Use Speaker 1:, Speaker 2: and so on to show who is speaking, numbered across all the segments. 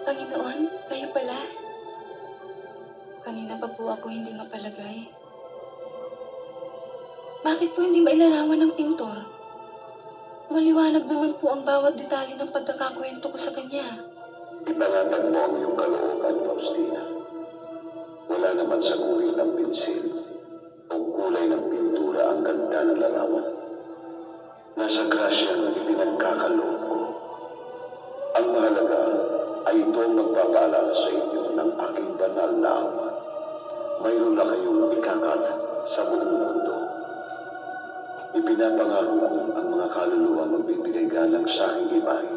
Speaker 1: Panginoon, kayo pala. Kanina pa po ako hindi mapalagay. Bakit po hindi mailarawan ng pintor? Maliwanag naman po ang bawat detalye ng pagkakakwento ko sa kanya.
Speaker 2: Ipangatag mo ang iyong kalooban, Faustina. Wala naman sa kulay ng pinsil o kulay ng pintura ang ganda ng larawan. Nasa grasya na ipinagkakaloob ko. Ang mahalaga ay ito ang magpapaalala sa inyo ng aking banal na awa. Mayroon na kayong ikakalat sa buong mundo. Ipinapangako ko ang mga kaluluwa magbibigay galang sa aking imahe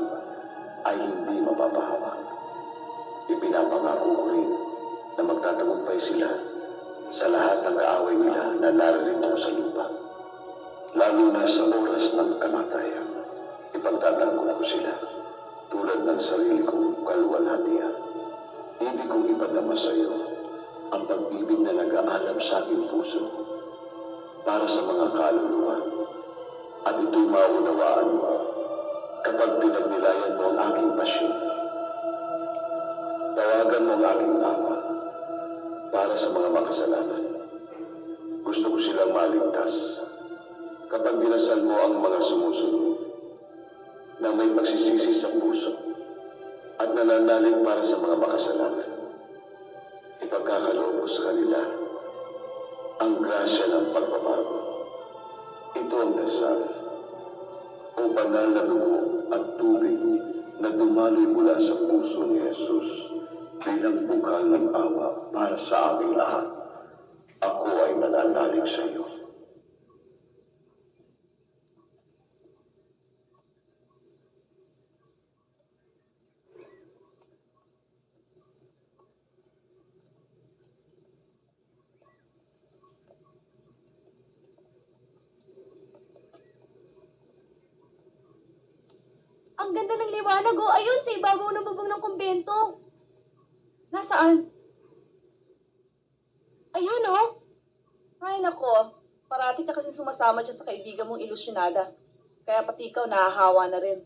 Speaker 2: ay hindi mapapahamak. Ipinapangako ko rin na magtatagumpay sila sa lahat ng kaaway nila na naririto sa lupa. Lalo na sa oras ng kamatayan, ipagtatanggol ko sila tulad ng sarili kong kaluwalhatian. Ibig kong ipadama sa iyo ang pag-ibig na nag-aalab sa aking puso para sa mga kaluluwa. At ito'y maunawaan mo kapag pinagnilayan mo ang aking pasyon. Tawagan mo ang aking ama para sa mga makasalanan. Gusto ko silang maligtas kapag dinasal mo ang mga sumusunod na may pagsisisi sa puso at nananalig para sa mga makasalanan. Ipagkakaloob mo sa kanila ang grasya ng pagbabago. Ito ang dasal o banal na dugo at tubig na dumaloy mula sa puso ni Jesus bilang bukal ng awa para sa aming lahat. Ako ay nananalig sa iyo.
Speaker 3: Ang ganda ng liwanag, oh. Ayun, sa ibabaw ng bubong ng kumbento. Nasaan? Ayun, oh. Ay, nako. Parati ka kasi sumasama dyan sa kaibigan mong ilusyonada. Kaya pati ikaw nahahawa na rin.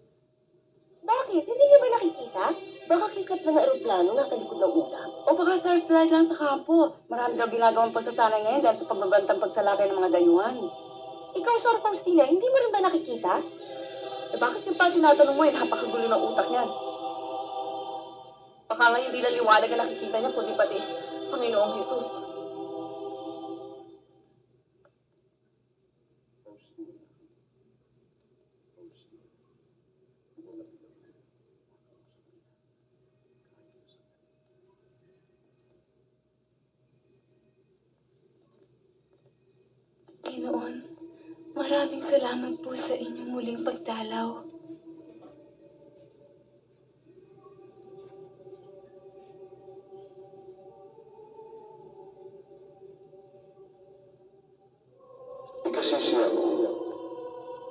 Speaker 3: Bakit? Hindi niyo ba nakikita? Baka kiskat lang ang aeroplano nasa likod ng ulam. O baka searchlight lang sa kampo. Marami daw ginagawang pagsasanay ngayon dahil sa pagbabantang pagsalakay ng mga dayuhan. Ikaw, Sor Faustina, hindi mo rin ba nakikita? Eh bakit yung pa tinatanong mo, napakagulo ng utak niyan? Baka nga hindi lang liwanag ang nakikita niya, kundi pati Panginoong Jesus.
Speaker 1: Panginoon, maraming salamat po sa inyong muling pagdalaw.
Speaker 2: Ikasisiya ko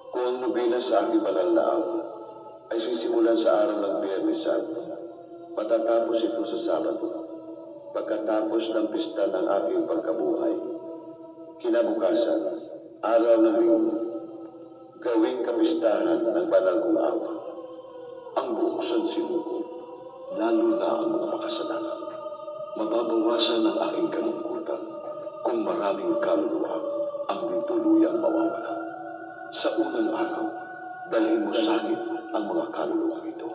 Speaker 2: kung ang nobina sa aking banal na awa ay sisimulan sa araw ng Biyernes Santo. Matatapos ito sa Sabado, pagkatapos ng pista ng aking pagkabuhay. Kinabukasan, araw ng Linggo, gawing kapistahan ng banal kong awa. Ang buong sansimuko, lalo na ang mga makasalanan. Mababawasan ang aking kalungkutan kung maraming kaluluwa ang di tuluyang mawawala. Sa unang araw, dalhin mo sa akin ang mga kaluluwa ito.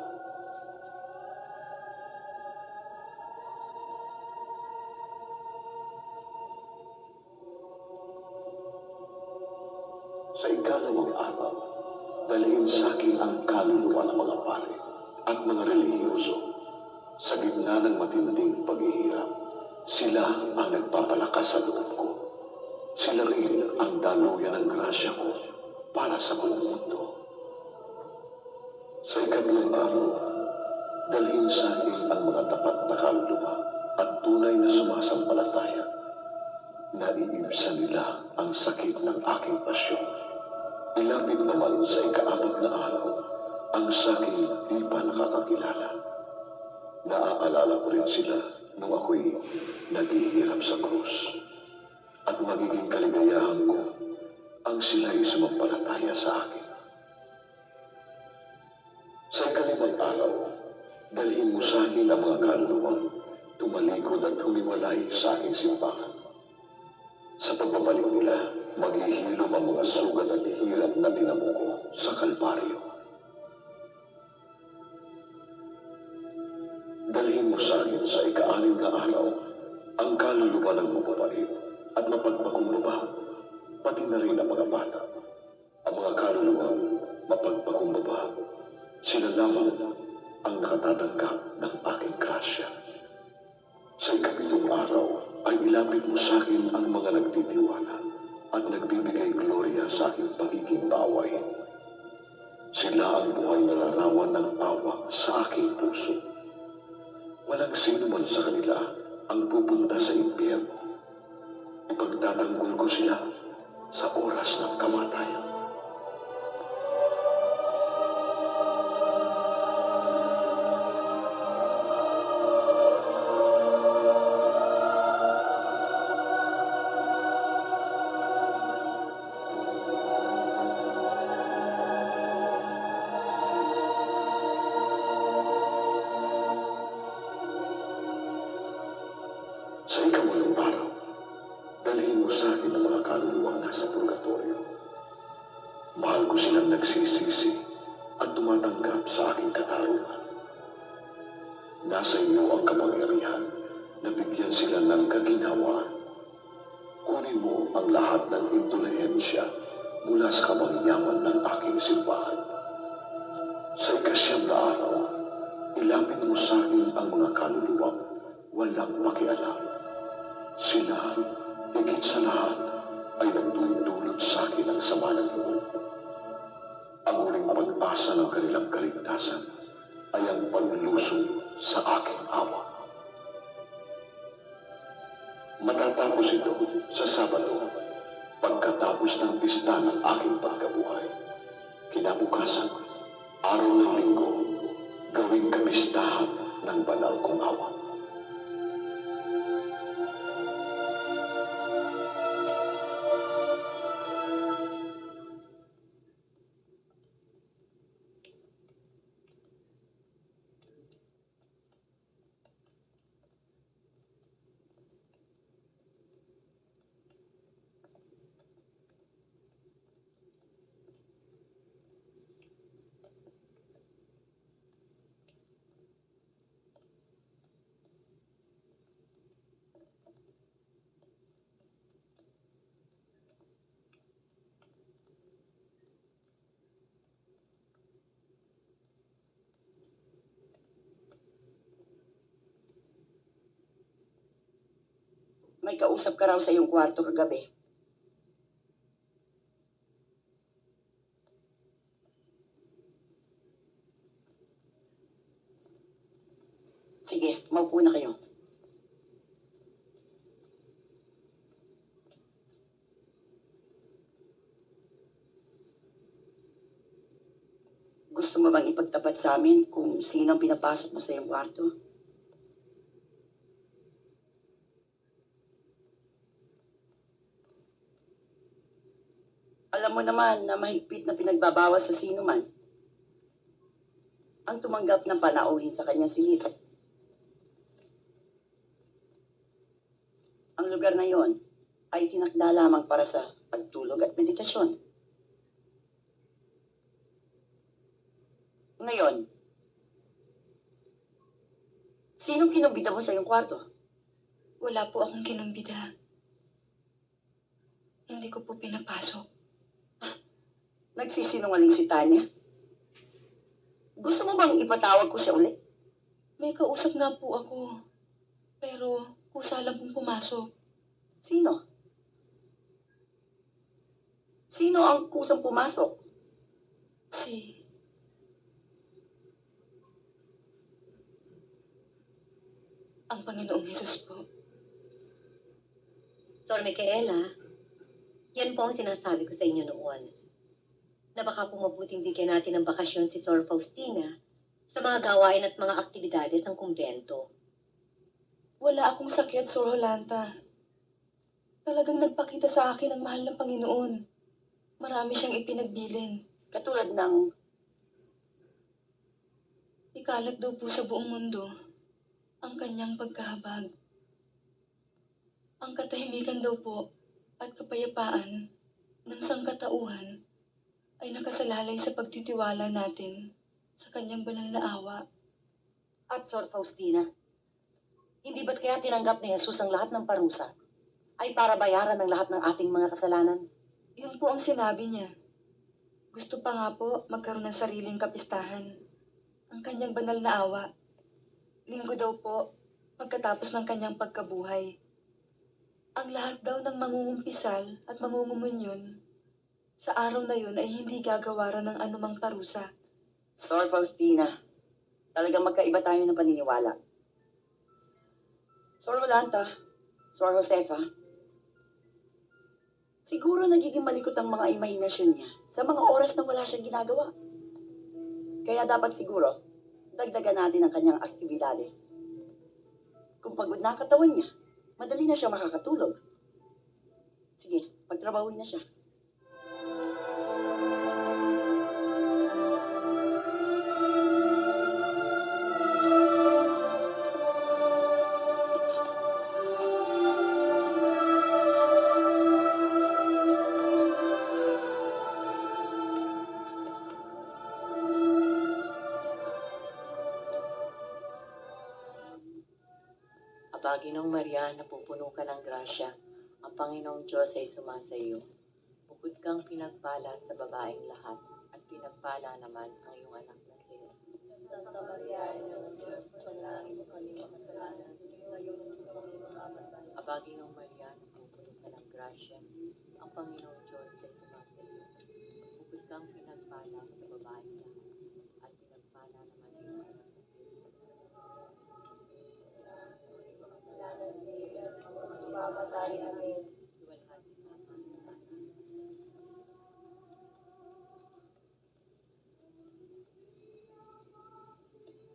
Speaker 2: Sa ikalawang araw, dalhin sa akin ang kaluluwa ng mga pare at mga relihiyoso. Sa gitna ng matinding paghihirap, sila ang nagpapalakas sa loob ko. Sila rin ang daluyan ng grasya ko para sa buong mundo. Sa ikatlong araw, dalhin sa akin ang mga tapat na kaluluwa at tunay na sumasampalataya. Naiibsan nila ang sakit ng aking pasyon. Ilapit naman sa ika-4 na araw ang saking di pa nakakakilala. Naaalala ko rin sila nung ako'y naghihirap sa krus. At magiging kaligayahan ko ang sila'y sumampalataya sa akin. Sa ika-5 araw, Dalhin mo sa akin ang mga kaluluwang tumalikod at humiwalay sa aking simbahan. Sa pagbabalik nila, maghihilom ang mga sugat at hirap na tinamo ko sa Kalbaryo. Dalhin mo sa akin sa ika-6 na araw ang kaluluwa ng mapapait at mapagpakumbaba, pati na rin ang mga bata. Ang mga kaluluwang mapagpakumbaba, sila lamang ang nakatatanggap ng aking grasya. Sa ika-7 araw ay ilapit mo sa akin ang mga nagtitiwala at nagbibigay gloria sa aking pagiging baway. Sila ang buhay na larawan ng awa sa aking puso. Walang sino man sa kanila ang pupunta sa impyerno. Ipagtatanggol ko sila sa oras ng kamatayan. Sa ika-8 araw, dalhin mo sa akin ang mga kaluluwang nasa purgatorio. Mahal ko silang nagsisisi at tumatanggap sa aking katarungan. Nasa iyo ang kapangyarihan na bigyan sila ng kaginhawaan. Kunin mo ang lahat ng indulhensya mula sa kamangyaman ng aking simbahan. Sa ika-9 na araw, ilapit mo sa akin ang mga kaluluwang walang pakialam. Sila, higit sa lahat, ay nagdudulot sa akin ng sama ng loob. Ang huling pag-asa ng kanilang kaligtasan ay ang paglusong sa aking awa. Matatapos ito sa Sabado, pagkatapos ng pista ng aking pagkabuhay. Kinabukasan, araw ng Linggo, gawing kapistahan ng banal kong awa.
Speaker 4: May kausap ka raw sa iyong kwarto kagabi. Sige, maupo na kayo. Gusto mo bang ipagtapat sa amin kung sino ang pinapasok mo sa iyong kwarto? Alam mo naman na mahigpit na pinagbabawas sa sino man ang tumanggap ng panauhin sa kanyang silid. Ang lugar na yon ay tinakda lamang para sa pagtulog at meditasyon. Ngayon, sinong kinumbida mo sa iyong kwarto?
Speaker 1: Wala po akong kinumbida. Hindi ko po pinapasok.
Speaker 4: Nagsisinungaling si Tanya. Gusto mo bang ipatawag ko siya ulit?
Speaker 1: May kausap nga po ako. Pero kusa lang pong pumasok.
Speaker 4: Sino? Sino ang kusang pumasok?
Speaker 1: Si... ang Panginoong Hesus po.
Speaker 5: Sor Micaela, yan po ang sinasabi ko sa inyo noon. Na baka po mabuting bigyan natin ng bakasyon si Sor Faustina sa mga gawain at mga aktibidades ng kumbento.
Speaker 1: Wala akong sakit, Sor Jolanta. Talagang nagpakita sa akin ang mahal ng Panginoon. Marami siyang ipinagbilin.
Speaker 4: Katulad ng...
Speaker 1: Kalat daw po sa buong mundo ang kanyang pagkahabag. Ang katahimikan daw po at kapayapaan ng sangkatauhan ay nakasalalay sa pagtitiwala natin sa kanyang banal na awa.
Speaker 4: At Sor Faustina, hindi ba't kaya tinanggap ni Jesus ang lahat ng parusa ay para bayaran ng lahat ng ating mga kasalanan?
Speaker 1: Yun po ang sinabi niya. Gusto pa nga po magkaroon ng sariling kapistahan. Ang kanyang banal na awa. Linggo daw po, pagkatapos ng kanyang pagkabuhay. Ang lahat daw ng mangungumpisal at mangungumunyon sa araw na yun ay hindi gagawaran ng anumang parusa.
Speaker 4: Sor Faustina, talagang magkaiba tayo ng paniniwala. Sor Rolanta, Sor Josefa, siguro nagiging malikot ang mga imahinasyon niya sa mga oras na wala siyang ginagawa. Kaya dapat siguro, dagdagan natin ang kanyang aktibidades. Kung pagod na ang katawan niya, madali na siya makakatulog. Sige, pagtrabahuin na siya.
Speaker 6: Aba, Ginoong Maria, napupuno ka ng grasya. Ang Panginoong Diyos ay sumasa iyo. Bukod kang pinagpala sa babaeng lahat, at pinagpala naman ang iyong anak na si Jesus. Santa Maria, Ina ng Diyos, panalangin mo kami makasalanan, ngayon at kami makamatay. Aba, Ginoong Maria, napupuno ka ng grasya. Ang Panginoong Diyos ay sumasa iyo. Bukod kang pinagpala sa babaeng lahat, at pinagpala naman ang iyong anak na si Jesus.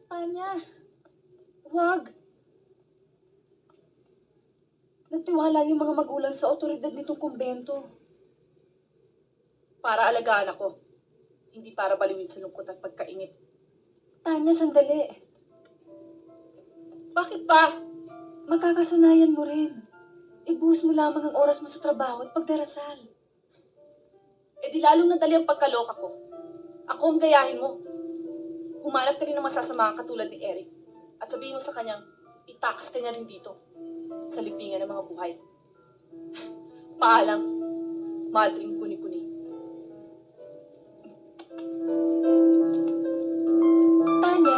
Speaker 1: Tanya, huwag! Nagtiwala yung mga magulang sa otoridad nitong kumbento.
Speaker 3: Para alagaan ako. Hindi para baliwin sa lungkot at pagkainip.
Speaker 1: Tanya, sandali.
Speaker 3: Bakit ba?
Speaker 1: Magkakasanayan mo rin. Ibuhos mo lamang ang oras mo sa trabaho at pagdarasal.
Speaker 3: Eh di lalong nadali ang pagkaloka ko. Ako ang gayahin mo. Humanap ka rin ng masasama katulad ni Eric. At sabihin mo sa kanyang, itakas ka niya rin dito. Sa libingan ng mga buhay. Paalam. Madring kuni-kuni.
Speaker 1: Tanya,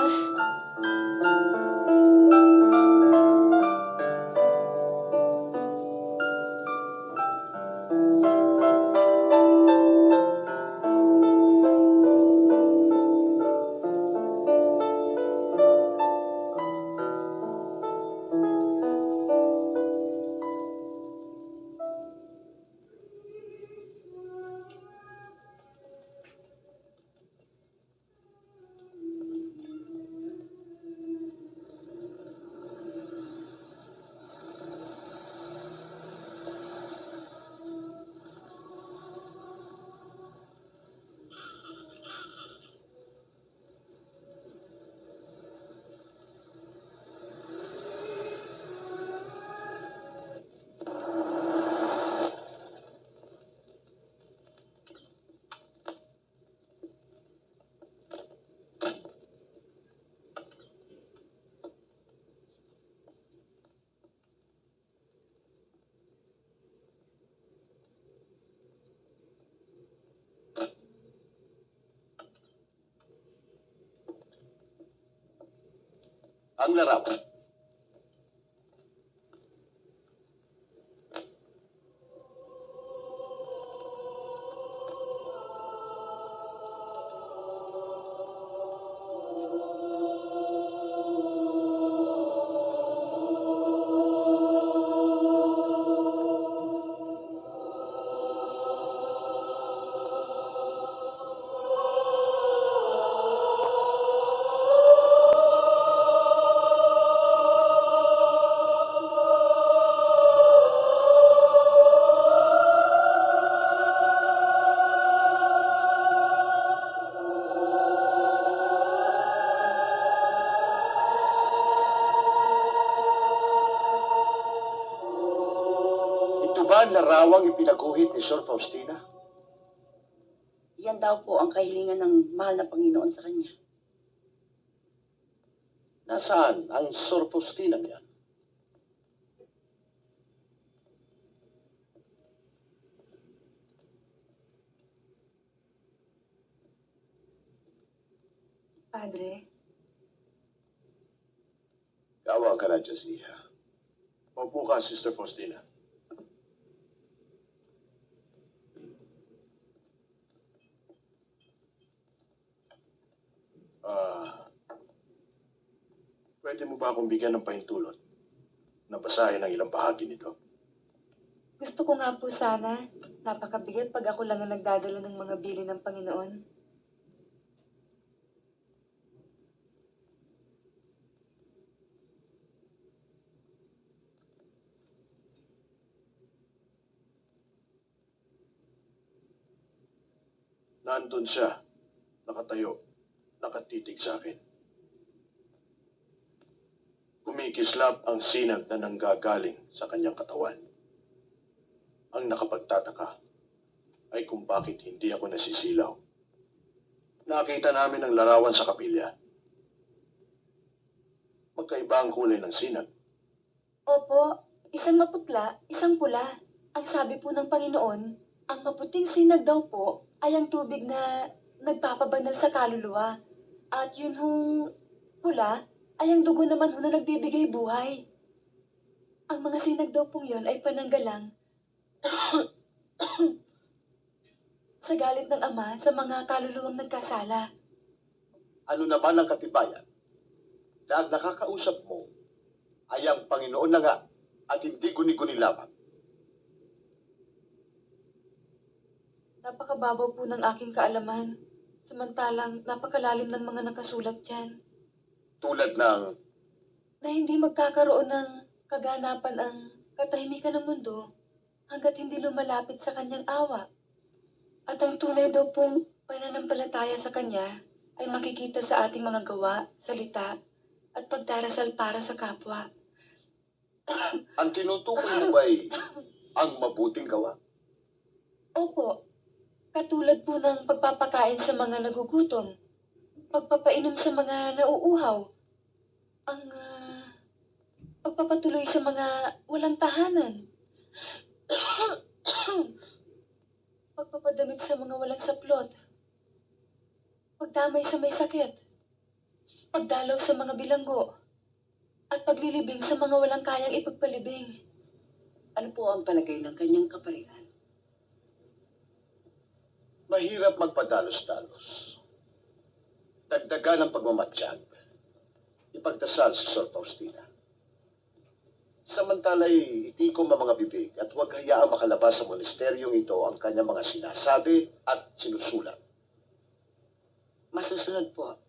Speaker 2: Ang larawan. ba ang larawang ipinaguhit ni Sor Faustina?
Speaker 4: Yan daw po ang kahilingan ng mahal na Panginoon sa kanya.
Speaker 2: Nasaan ang Sor Faustina niyan?
Speaker 1: Padre,
Speaker 2: Kawa ka na, Josiah. Maupo ka, Sister Faustina. Pwede mo ba akong bigyan ng pahintulot na basahin ang ilang bahagi nito?
Speaker 1: gusto ko nga po sana. Napakabigat pag ako lang ang nagdadala ng mga bili ng Panginoon.
Speaker 2: Nandun siya, nakatayo, nakatitig sa akin. Kumikislap ang sinag na nanggagaling sa kanyang katawan. Ang nakapagtataka ay kung bakit hindi ako nasisilaw. Nakita namin ang larawan sa kapilya. Magkaiba ang kulay ng sinag.
Speaker 1: Opo, isang maputla, isang pula. Ang sabi po ng Panginoon, ang maputing sinag daw po ay ang tubig na nagpapabanal sa kaluluwa. At yun hong pula ay ang dugo naman ho na nagbibigay buhay. Ang mga sinag daw pong yun ay pananggalang sa galit ng Ama sa mga kaluluwang nagkasala.
Speaker 2: Ano naman ang katibayan na ang nakakausap mo ay ang Panginoon na nga at hindi guni-guni lamang?
Speaker 1: Napakababaw po ng aking kaalaman, samantalang napakalalim ng mga nakasulat dyan,
Speaker 2: Tulad ng
Speaker 1: na hindi magkakaroon ng kaganapan ang katahimikan ng mundo hanggat hindi lumalapit sa kanyang awa. At ang tunay daw pong pananampalataya sa kanya ay makikita sa ating mga gawa, salita, at pagdarasal para sa kapwa.
Speaker 2: ang tinutukoy mo ba'y ang mabuting gawa?
Speaker 1: Opo, katulad po ng pagpapakain sa mga nagugutom, pagpapainom sa mga nauuhaw, ang pagpapatuloy sa mga walang tahanan, pagpapadamit sa mga walang saplot, pagdamay sa may sakit, pagdalaw sa mga bilanggo, at paglilibing sa mga walang kayang ipagpalibing.
Speaker 4: Ano po ang palagay ng kanyang kaparian?
Speaker 2: Mahirap magpadalos-dalos. Dagdagan ang pagmamatsyag. Ipagdasal si Sor Faustina. Samantala'y itikom ang mga bibig at huwag hayaang makalabas sa monesteryong ito ang kanyang mga sinasabi at sinusulat.
Speaker 4: Masusunod po.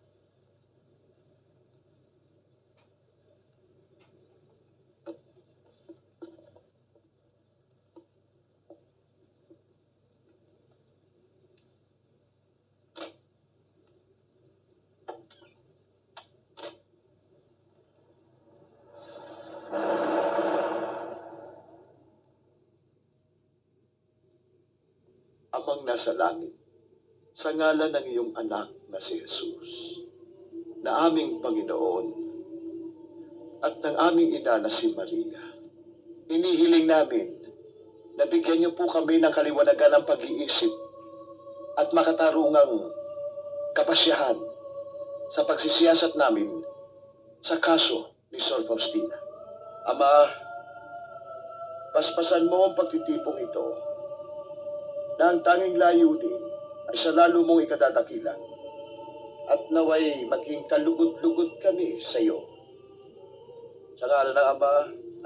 Speaker 2: Amang nasa langit, sa ngalan ng iyong anak na si Jesus, na aming Panginoon, at ng aming ina na si Maria, inihiling namin na bigyan niyo po kami ng kaliwanagan ng pag-iisip at makatarungang kapasyahan sa pagsisiyasat namin sa kaso ni Sor Faustina. Ama, paspasan mo ang pagtitipong ito na ang tanging layunin ay sa lalo mong ikadadakila at naway maging kalugod-lugod kami sa iyo. Sa ngalan ng Ama,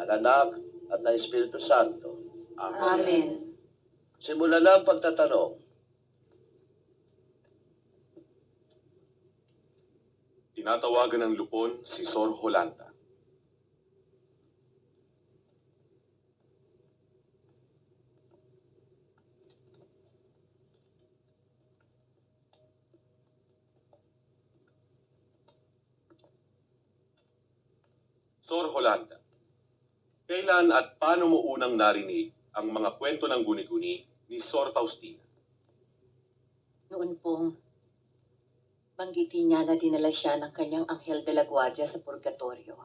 Speaker 2: ng Anak, at ng Espiritu Santo.
Speaker 4: Amen.
Speaker 2: Simulan na ang pagtatanong.
Speaker 7: Tinatawagan ng lupon si Sor Jolanta. Sor Jolanta, kailan at paano mo unang narinig ang mga kwento ng guni-guni ni Sor Faustina.
Speaker 6: Noon pong banggitin niya na dinala siya ng kanyang anghel de la guardia sa purgatorio.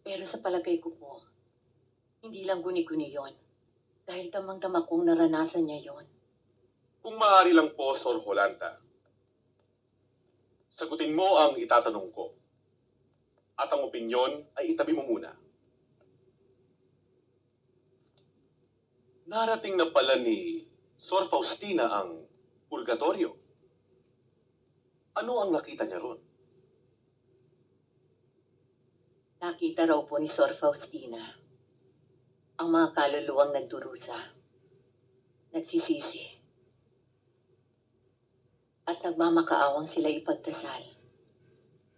Speaker 6: Pero sa palagay ko po, hindi lang guni-guni yon. Dahil damang-dama kong naranasan niya yon.
Speaker 7: Kung maaari lang po, Sor Jolanta, sagutin mo ang itatanong ko. At ang opinyon ay itabi mo muna. Narating na pala ni Sor Faustina ang purgatorio. Ano ang nakita niya ron?
Speaker 6: Nakita raw po ni Sor Faustina ang mga kaluluwang nagdurusa, nagsisisi, at nagmamakaawang sila ipagdasal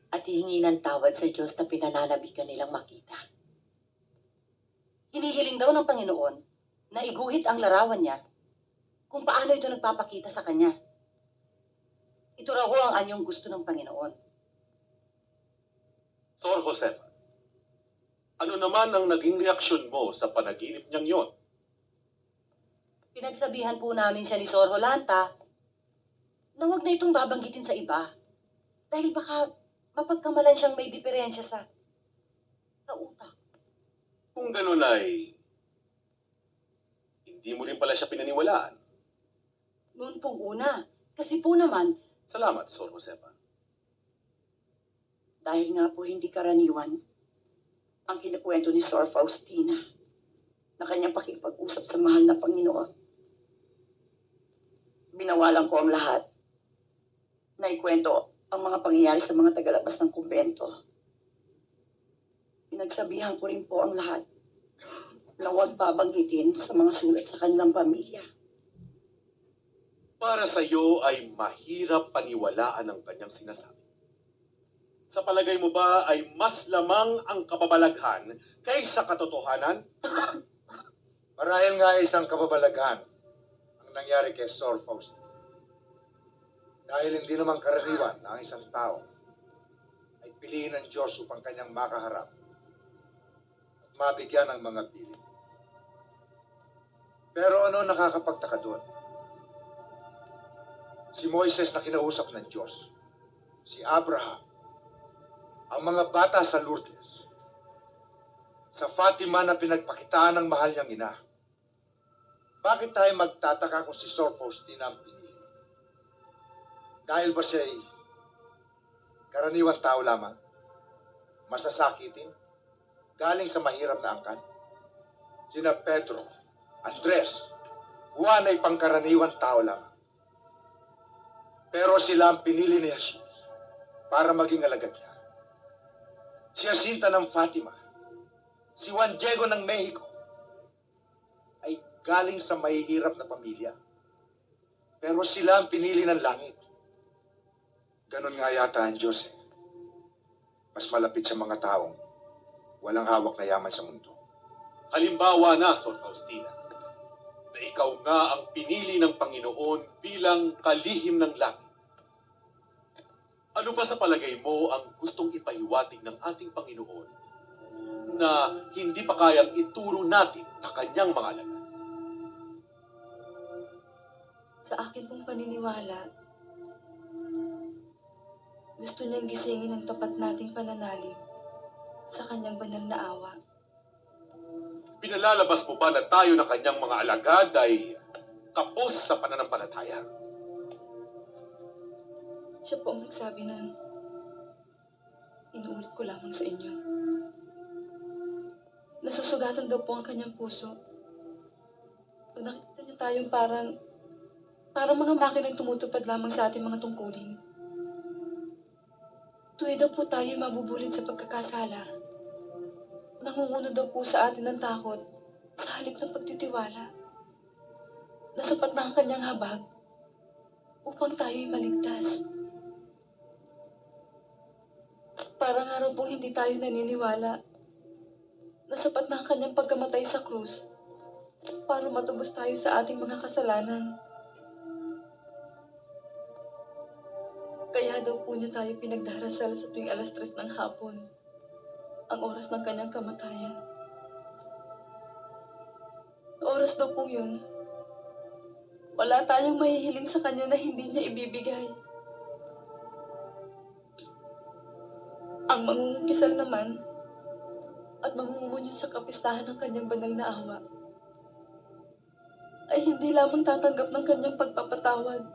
Speaker 6: at hihingi ng tawad sa Diyos na pinananabigan nilang makita.
Speaker 4: Hinihiling daw ng Panginoon na iguhit ang larawan niya kung paano ito nagpapakita sa kanya. Ito raw ho ang anyong gusto ng Panginoon.
Speaker 7: Sor Josefa, ano naman ang naging reaksyon mo sa panaginip niyang yon?
Speaker 4: Pinagsabihan po namin siya ni Sor Jolanta na huwag na itong babanggitin sa iba dahil baka mapagkamalan siyang may diferensya sa utak.
Speaker 7: Kung ganun ay, hindi mo rin pala siya pinaniwalaan.
Speaker 4: Noon pong una, kasi po naman,
Speaker 7: Salamat, Sor Josefa.
Speaker 4: dahil nga po hindi karaniwan ang kinukwento ni Sor Faustina na kanyang pakipag-usap sa mahal na Panginoon. Binawalan ko ang lahat na ikwento ang mga pangyayari sa mga tagalabas ng kumbento. Pinagsabihan ko rin po ang lahat na huwag babanggitin sa mga sulat sa kanilang pamilya.
Speaker 7: Para sa iyo ay mahirap paniwalaan ang kanyang sinasabi. Sa palagay mo ba ay mas lamang ang kababalaghan kaysa katotohanan?
Speaker 8: Marahil nga isang kababalaghan ang nangyari kay Sor Faustina. Dahil hindi naman karaniwan na ang isang tao ay piliin ng Diyos upang kanyang makaharap at mabigyan ng mga piling. Pero ano nakakapagtaka doon? Si Moises na kinausap ng Diyos, si Abraham, ang mga bata sa Lourdes, sa Fatima na pinagpakitaan ng mahal niyang ina. Bakit tayo magtataka kung si Sor Faustina ang pinili? Dahil ba siya'y karaniwang tao lamang? Masasakitin? Galing sa mahirap na angkan? Sina Pedro, Andres, Juan ay pangkaraniwang tao lamang. Pero sila ang pinili ni Jesus para maging alagad niya. Si Jacinta ng Fatima, si Juan Diego ng Mexico, ay galing sa mahihirap na pamilya. Pero sila ang pinili ng langit. Ganon nga yata ang Diyos. Mas malapit sa mga taong walang hawak na yaman sa mundo.
Speaker 7: Halimbawa na, Sor Faustina, na ikaw nga ang pinili ng Panginoon bilang kalihim ng langit. Ano ba sa palagay mo ang gustong ipahiwatig ng ating Panginoon na hindi pa kayang ituro natin na kanyang mga alagad?
Speaker 1: Sa akin pong paniniwala, gusto niyang gisingin ang tapat nating pananalig sa kanyang banal na awa.
Speaker 7: Pinalalabas mo ba na tayo na kanyang mga alagad ay kapos sa pananampalataya?
Speaker 1: Siya po ang nagsabi nun. Inuulit ko lamang sa inyo. Nasusugatan daw po ang kanyang puso. Pag nakita niya tayong parang mga makinang tumutupad lamang sa ating mga tungkulin. Tuwi daw po tayo mabubulid sa pagkakasala. Nangunguno daw po sa atin ng takot sa halip ng pagtitiwala. Nasapat na ang kanyang habag upang tayo'y maligtas. Parang araw pong hindi tayo naniniwala. Nasapat na ang kanyang pagkamatay sa krus para matubos tayo sa ating mga kasalanan. Kaya daw po niya tayo pinagdarasal sa tuwing 3:00 ng hapon. ang oras ng kanyang kamatayan. Sa oras daw pong yun, wala tayong mahihiling sa kanya na hindi niya ibibigay. Ang mangungumpisal naman at mangungumunyon sa kapistahan ng kanyang banal na awa ay hindi lamang tatanggap ng kanyang pagpapatawad,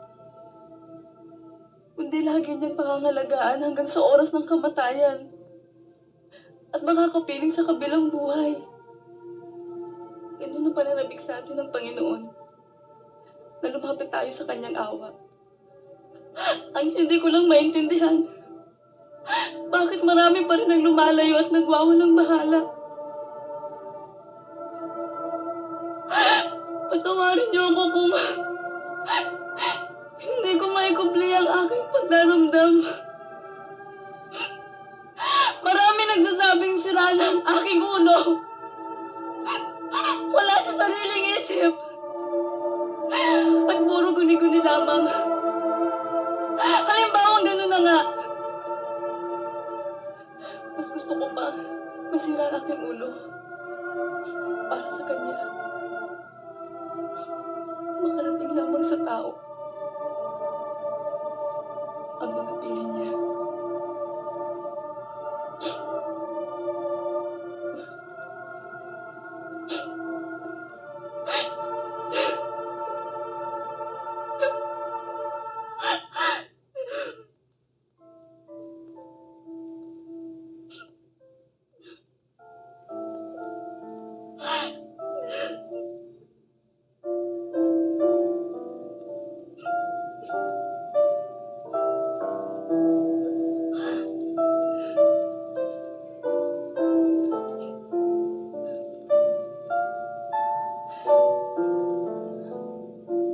Speaker 1: kundi lagi niyang pangangalagaan hanggang sa oras ng kamatayan at makakapiling sa kabilang buhay. Ganun ang pananabik sa atin ng Panginoon na lumapit tayo sa kanyang awa. Ang hindi ko lang maintindihan, bakit marami pa rin ang lumalayo at nagwawalang bahala? Patawarin niyo ako kung hindi ko maikubli ang aking pagdaramdam. Marami nagsasabing sira ng aking ulo. Wala sa sariling isip. At puro guni-guni lamang. Halimbawa, gano'n na nga. Mas gusto ko pa masira ang aking ulo para sa kanya. Makarating lamang sa tao ang mga piling niya.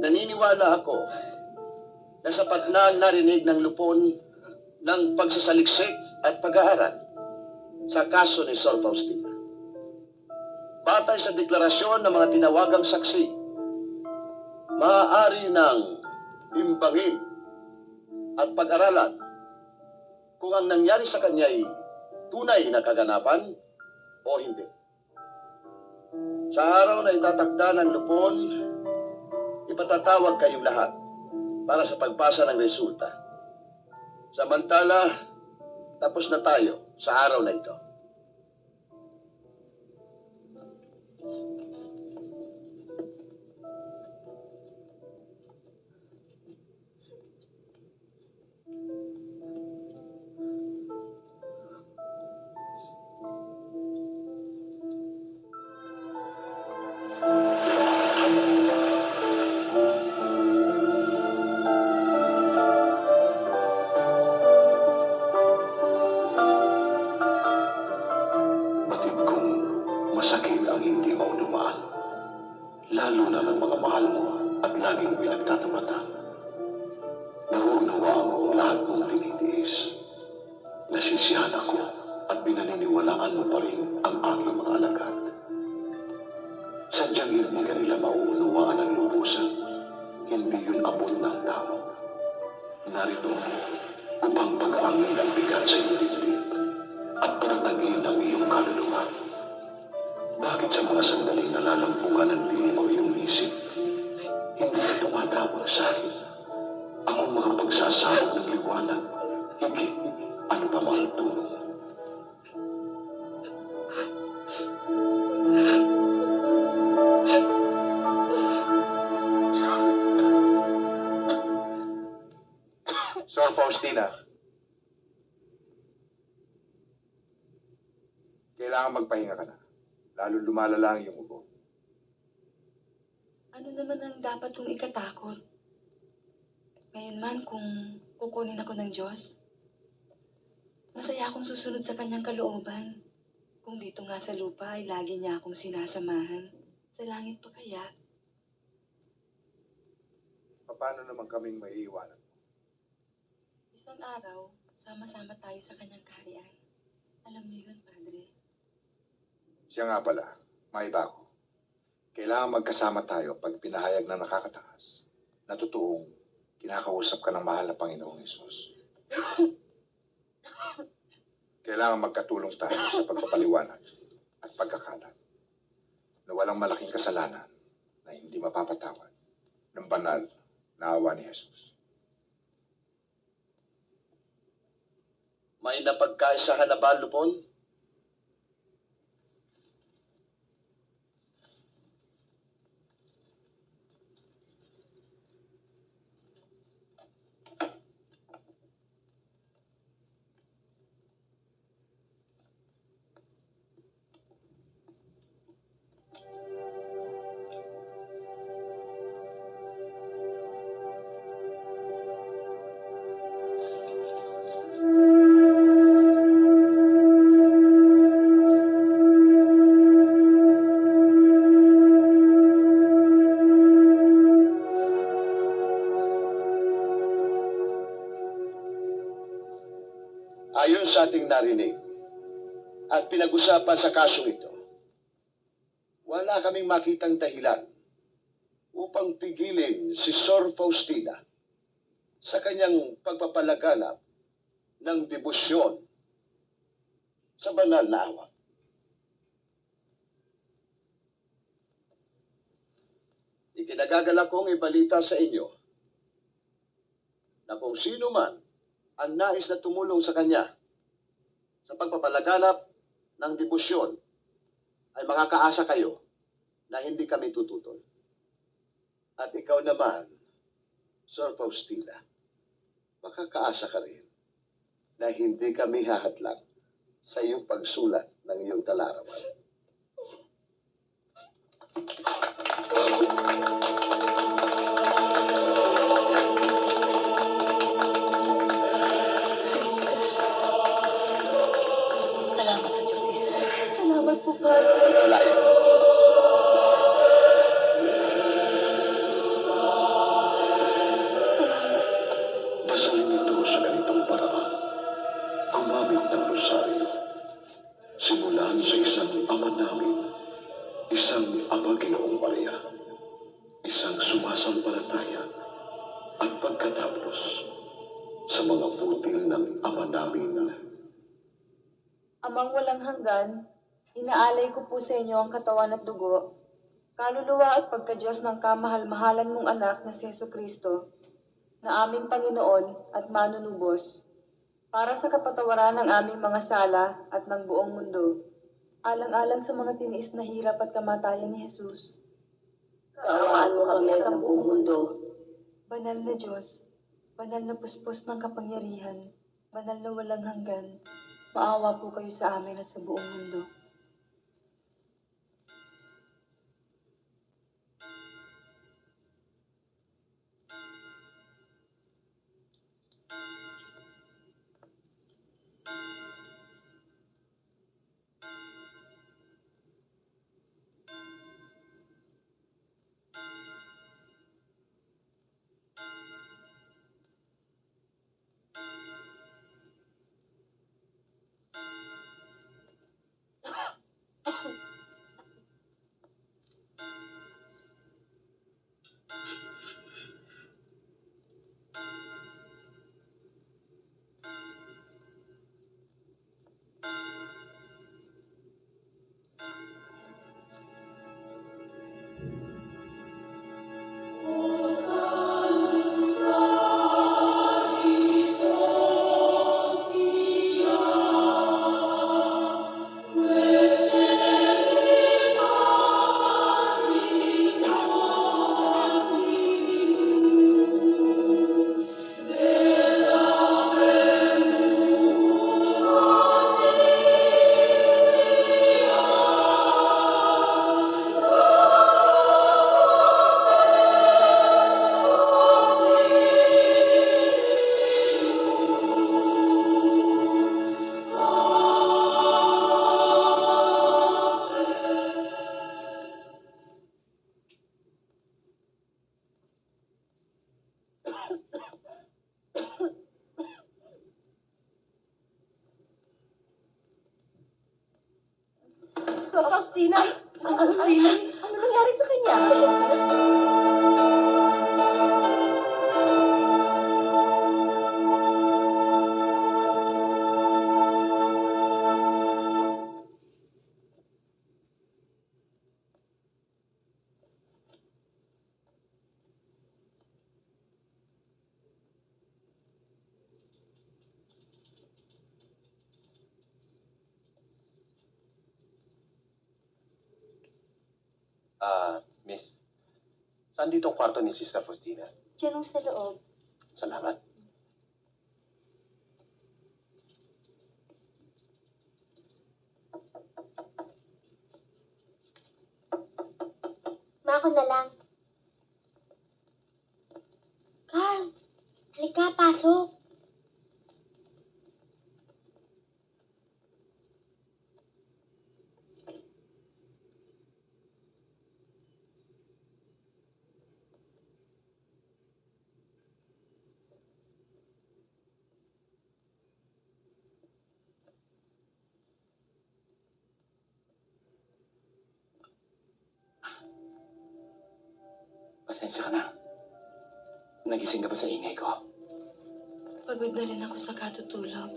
Speaker 2: Naniniwala ako na sapat na ang narinig ng lupon ng pagsasaliksik at pag-aaral sa kaso ni Sor Faustina. Batay sa deklarasyon ng mga tinawagang saksi, maaari ng timbangin at pag-aralan kung ang nangyari sa kanya ay tunay na kaganapan o hindi. Sa araw na itatakda ng lupon, ipatatawag kayong lahat para sa pagpasa ng resulta. Samantala, tapos na tayo sa araw na ito. Batid kong masakit ang hindi maunawaan, lalo na ng mga mahal mo at laging pinagtatapatan. Nauunawaan mo ang lahat mong tinitiis. Nasisiyahan ako at pinaniniwalaan mo pa rin ang aking mga alagad. Sadyang hindi ka nila mauunawaan ng lubusan. Hindi yun abot ng tao. Narito ako upang pag-angin ang bigat sa iyong dibdib at patatagin ang iyong kaluluwa. Bakit sa mga sandaling nalalampungan ng dilim ang iyong isip, hindi ka tumatawag sa akin? Ako makapagsasabog ng liwanag, higit ano pa mang tulong.
Speaker 8: Sor Faustina, kailangan magpahinga ka na. Lalo lumalala ang iyong ubo.
Speaker 1: Ano naman ang dapat kong ikatakot? Ngayon man kung kukunin ako ng Diyos, masaya akong susunod sa kanyang kalooban. Kung dito nga sa lupa ay lagi niya akong sinasamahan. Sa langit pa kaya?
Speaker 8: Paano naman kaming maiiwanan?
Speaker 1: Isang araw, sama-sama tayo sa kanyang kaharian. Alam niyo yun, Padre.
Speaker 8: Siya nga pala, maiba ko. Kailangan magkasama tayo pag pinahayag na nakakatakas na totoong kinakausap ka ng mahal na Panginoong Hesus. Kailangan magkatulong tayo sa pagpapaliwanag at pagkakalat na walang malaking kasalanan na hindi mapapatawad ng banal na awa ni Jesus.
Speaker 2: May napagkaisahan na ba, Lupon? Ayon sa ating narinig at pinag-usapan sa kasong ito, wala kaming makitang dahilan upang pigilin si Sor Faustina sa kanyang pagpapalaganap ng debosyon sa banal na awa. Ikinagagalak kong ibalita sa inyo na kung sino man ang nais na tumulong sa kanya sa pagpapalaganap ng debosyon ay makakaasa kayo na hindi kami tututol. At ikaw naman, Sor Faustina, makakaasa ka rin na hindi kami hahatlang sa iyong pagsulat ng iyong talarawan.
Speaker 5: Salamat sa Diyos, sister.
Speaker 3: Salamat po, Padre.
Speaker 2: Pagkalayan ng Diyos.
Speaker 3: Salamat.
Speaker 2: Dasalin ito sa ganitong paraan. Gumamit ng rosaryo. Simulan sa isang Ama Namin, isang Ama Ginoong Maria, isang sumasampalataya, at pagkatapos sa mga butil ng Ama Namin.
Speaker 1: Amang walang hanggan, inaalay ko po sa inyo ang katawan at dugo, kaluluwa at pagkadyos ng kamahal-mahalan mong anak na si Jesucristo, na aming Panginoon at manunubos, para sa kapatawaran ng aming mga sala at ng buong mundo, alang-alang sa mga tiniis na hirap at kamatayan ni Jesus.
Speaker 4: Kaawaan mo kami at ang buong mundo.
Speaker 1: Banal na Diyos, banal na puspos ng kapangyarihan, banal na walang hanggan, maawa po kayo sa amin at sa buong mundo.
Speaker 3: So, Faustina, ano nangyari sa kanya?
Speaker 9: Miss, saan dito ang kwarto ni Sister Faustina?
Speaker 5: Diyan sa loob.
Speaker 9: Salamat.
Speaker 5: Ma, ako na lang. Carl, halika, pasok.
Speaker 9: Pasensya ka na. Nagising ka ba sa ingay ko?
Speaker 1: Pagod na rin ako sa katutulog.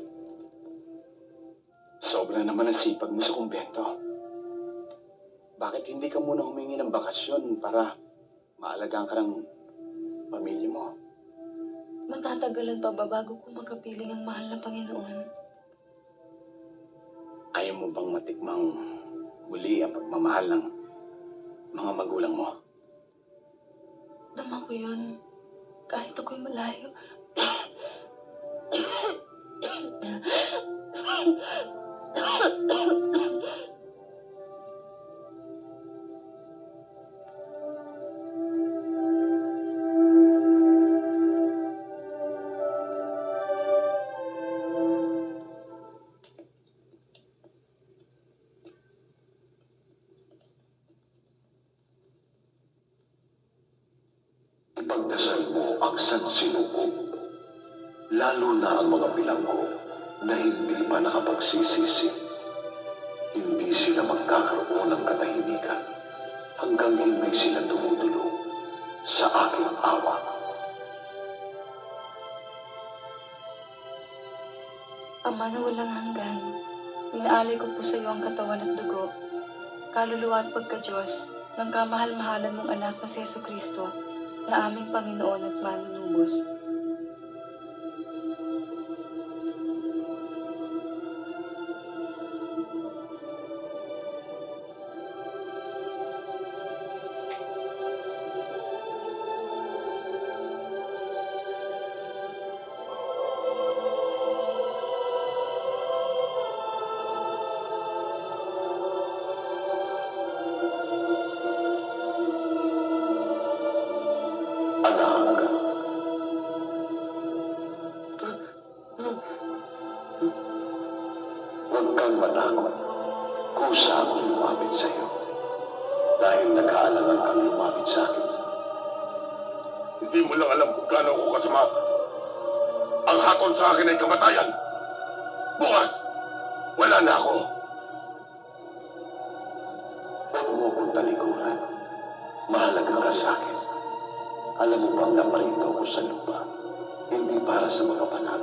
Speaker 9: Sobra naman ang sipag mo sa kumbento. Bakit hindi ka muna humingi ng bakasyon para maalagaan ka ng pamilya mo?
Speaker 1: Matatagalan pa ba bago ko makapiling ang mahal na Panginoon?
Speaker 9: Ayaw mo bang matikmang muli ang pagmamahal ng mga magulang mo?
Speaker 1: Dama ko yun. Kahit ako'y malayo.
Speaker 2: Ipagdasal mo ang sansinukob, lalo na ang mga bilanggo na hindi pa nakapagsisisi. Hindi sila magkakaroon ng katahimikan hanggang hindi sila tumutulong sa aking awa.
Speaker 1: Ama na walang hanggan, inaalay ko po sa iyo ang katawan at dugo, kaluluwa at pagka-Diyos ng kamahal-mahalan mong anak na si Jesucristo na aming Panginoon at manunubos.
Speaker 2: Anak, huwag kang matakot. Kusa akong lumapit sa iyo dahil nag-aalangan kang lumapit sa akin. Hindi mo lang alam kung gaano ako kasama. Ang hatol sa akin ay kamatayan. Bukas, wala na ako. Huwag mo akong talikuran. Mahalaga ka sa akin. Alam mo bang naparito ako sa lupa, hindi para sa mga banal,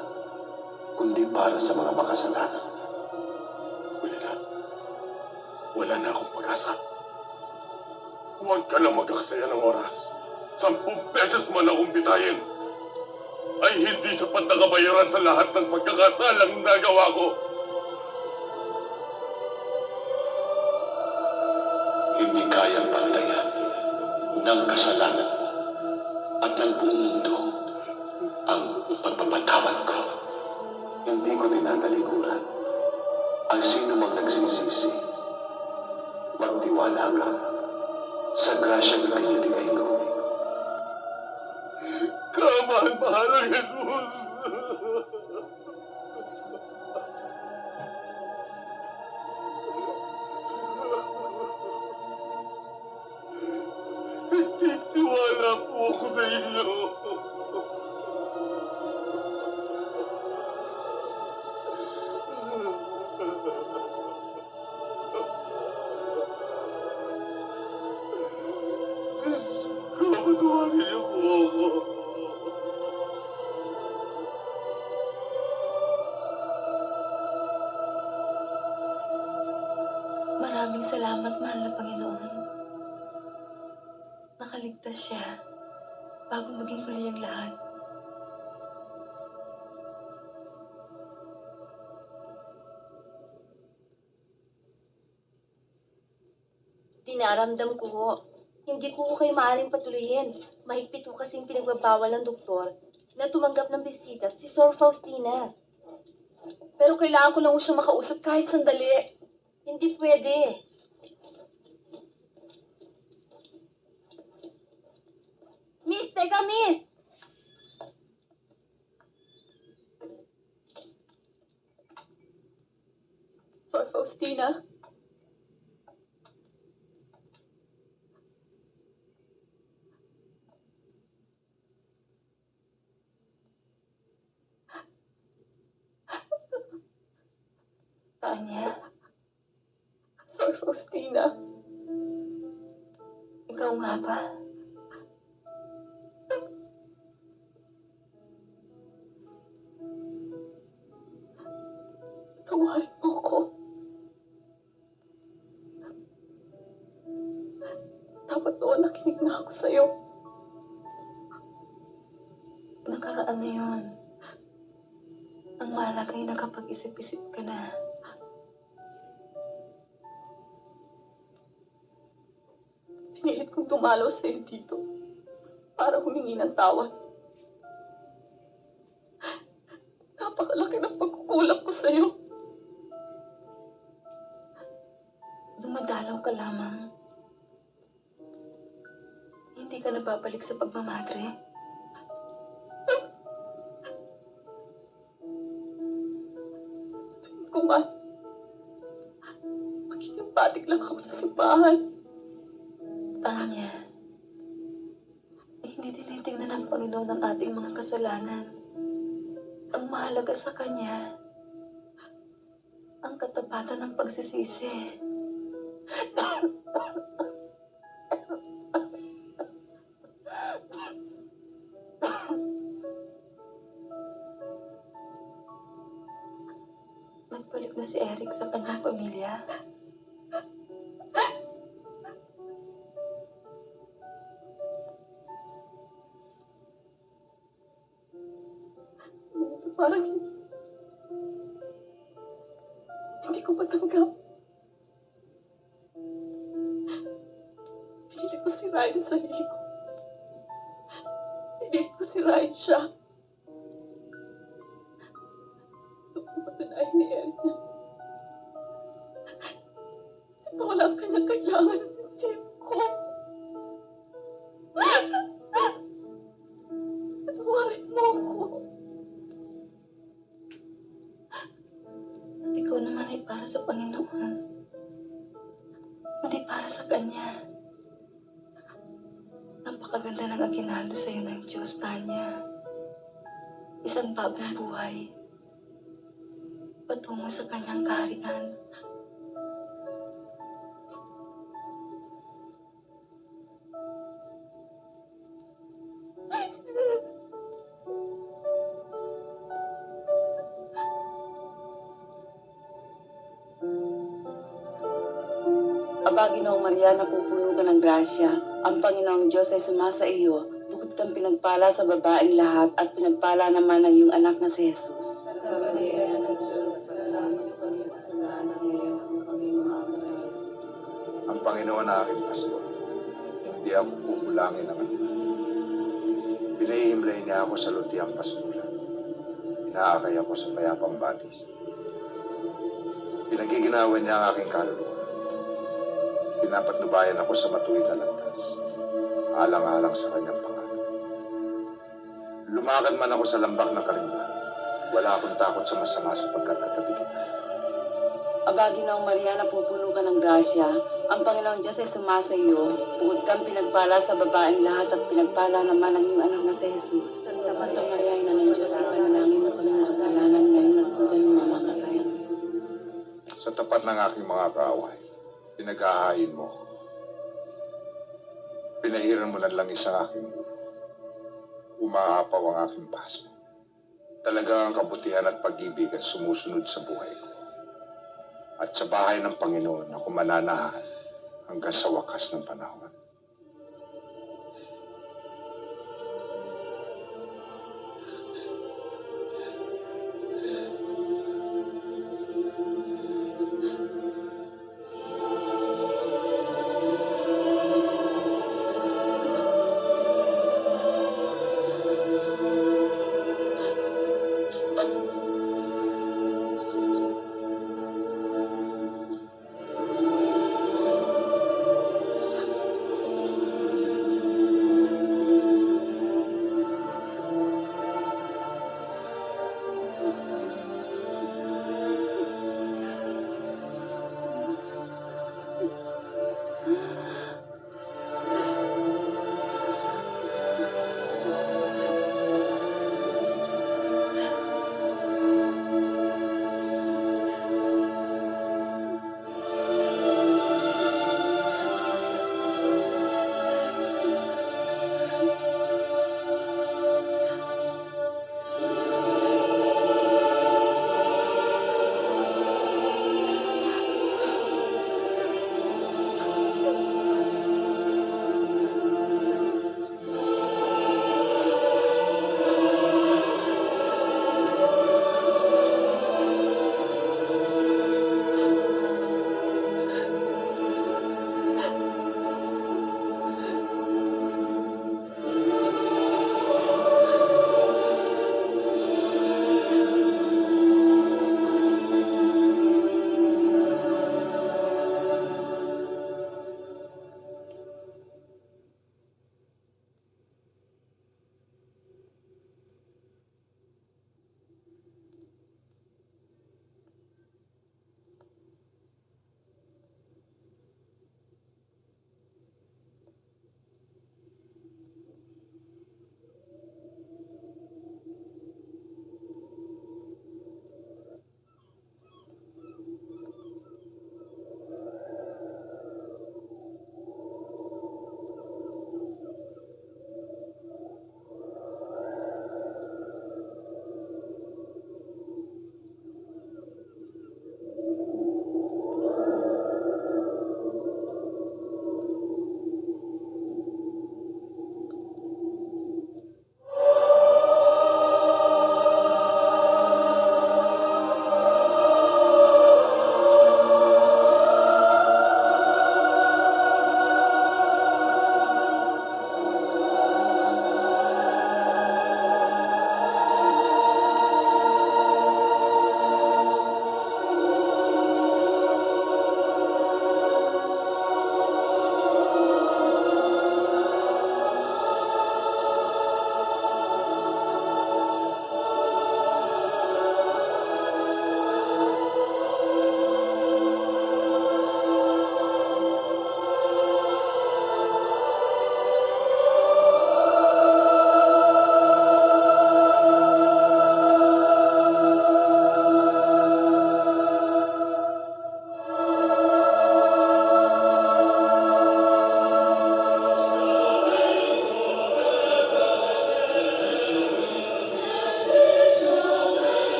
Speaker 2: kundi para sa mga makasalanan. Wala na. Wala na akong pag-asa. Huwag ka na mag-aksaya ng oras. 10 beses man akong bitayin ay hindi sapat na kabayaran sa lahat ng pagkakasalang nagawa ko. Hindi kayang pantayan ng kasalanan mo at ng buong mundo ang pagpapatawad ko. Hindi ko tinatalikuran ang sino mang nagsisisi. Magtiwala ka sa grasyang ibinibigay ko. Kamahal-mahal ang Jesus! Nagtitiwala po ako sa inyo. Kapatuwarin niyo po ako.
Speaker 1: Maraming salamat, mahal na Panginoon. Nakaligtas siya bago maging huli ang lahat.
Speaker 5: Dinaramdam ko ho.
Speaker 3: Hindi ko kayo maaaring patuloyin. Mahigpit ko kasing pinagbabawal ng doktor na tumanggap ng bisita si Sor Faustina. Pero kailangan ko lang siya makausap kahit sandali. Hindi pwede. Miss, teka, miss! Sor Faustina?
Speaker 1: Tanya,
Speaker 3: Sor Faustina?
Speaker 1: ikaw nga ba?
Speaker 3: Tawarin mo ko. Dapat noon nakinig na ako sa'yo.
Speaker 1: Nakaraan na yun. Ang mahalaga ay nakapag-isip-isip ka na.
Speaker 3: Pinilit kong dumalaw sa'yo dito para humingi ng tawad. Napakalaki ng pagkukulang ko sa'yo.
Speaker 1: Dumadalaw ka lamang. Hindi ka nababalik sa pagmamadre.
Speaker 3: Gusto ko man. Magiging patik lang ako sa simbahan.
Speaker 1: Tanya, hindi tinitingnan ng Panginoon ang ating mga kasalanan. Ang mahalaga sa Kanya, ang katapatan ng pagsisisi. Nagbalik na si Eric sa kanyang pamilya.
Speaker 3: Parang hindi ko matanggap. Pinili ko sirain ang sarili ko. Pinili ko sirain siya. Nung mapatunayan ni Eric na si Paula ang kanyang kailangan at hindi ko. Patawarin mo ako.
Speaker 1: At ikaw naman ay para sa Panginoon. Hindi para sa Kanya. Napakaganda ng aginaldo sa iyo ng Diyos, Tanya. Isang bagong buhay. Patungo sa Kanyang kaharian.
Speaker 4: Aba, Ginoong Maria, napupuno ka ng grasya. Ang Panginoong Diyos ay sumasa iyo. Bukod kang pinagpala sa babaeng lahat at pinagpala naman ng iyong anak na si Jesus.
Speaker 8: Ang Panginoon na aking pastor. Hindi ako kukulangin ng ano. Pinahihimlay niya ako sa lutiang pastulan. Inaakay ako sa payapang batis. Pinagiginawan niya ang aking kaluluwa. Pinapatnubayan ako sa matuwid na landas. Alang-alang sa kanyang pangalan. Lumakad man ako sa lambak ng karimlan. Wala akong takot sa masama sapagkat katabi kita.
Speaker 4: Aba, Ginoong Maria, napupuno ka ng grasya. Ang Panginoong Diyos ay sumasa iyo. Bukod kang pinagpala sa babaeng lahat at pinagpala naman ang iyong anak na si Jesus. Santa Maria, Ina ng Diyos, ay panalangin mo kami makasalanan ngayon at kung ganun mamakatayan.
Speaker 8: Sa tapat ng aking mga kaaway, pinag-aahayin mo ako. Pinahiran mo ng langis ang aking ulo. Umaapaw ang aking baso. Talaga ang kabutihan at pag-ibig ang sumusunod sa buhay ko. At sa bahay ng Panginoon ako mananahan hanggang sa wakas ng panahon.